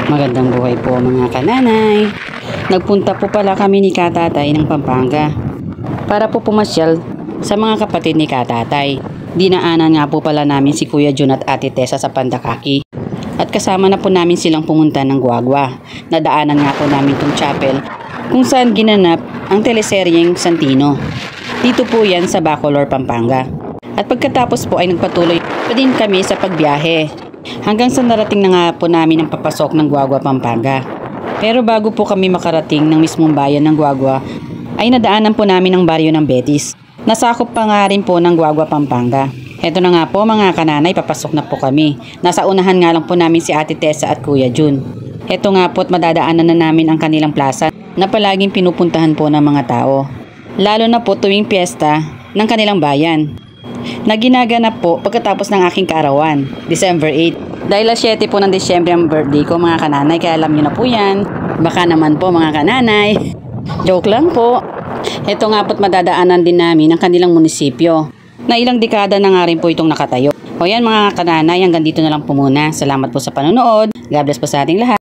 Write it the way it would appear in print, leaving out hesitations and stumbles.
Magandang buhay po mga kananay. Nagpunta po pala kami ni Katatay ng Pampanga para po pumasyal sa mga kapatid ni Katatay. Dinaanan nga po pala namin si Kuya Jun at Ate Tessa sa Pandakaki. At kasama na po namin silang pumunta ng Guagua. Nadaanan nga po namin itong chapel kung saan ginanap ang teleseryeng Santino. Dito po yan sa Bacolor, Pampanga. At pagkatapos po ay nagpatuloy pa din kami sa pagbiyahe. Hanggang sa narating na nga po namin ang papasok ng Guagua, Pampanga. Pero bago po kami makarating ng mismong bayan ng Guagua, ay nadaanan po namin ang baryo ng Betis. Nasakop pa nga rin po ng Guagua, Pampanga. Eto na nga po mga kananay, papasok na po kami. Nasa unahan nga lang po namin si Ate Tessa at Kuya Jun. Eto nga po at madadaanan na namin ang kanilang plaza na palaging pinupuntahan po ng mga tao. Lalo na po tuwing piyesta ng kanilang bayan na ginaganap po pagkatapos ng aking kaarawan, December 8. Dahil 7 po ng Disyembre ang birthday ko mga kananay, kaya alam nyo na po yan. Baka naman po mga kananay. Joke lang po. Ito nga po't madadaanan din namin ang kanilang munisipyo na ilang dekada na nga rin po itong nakatayo. O yan mga kananay, hanggang dito na lang po muna. Salamat po sa panonood. God bless po sa ating lahat.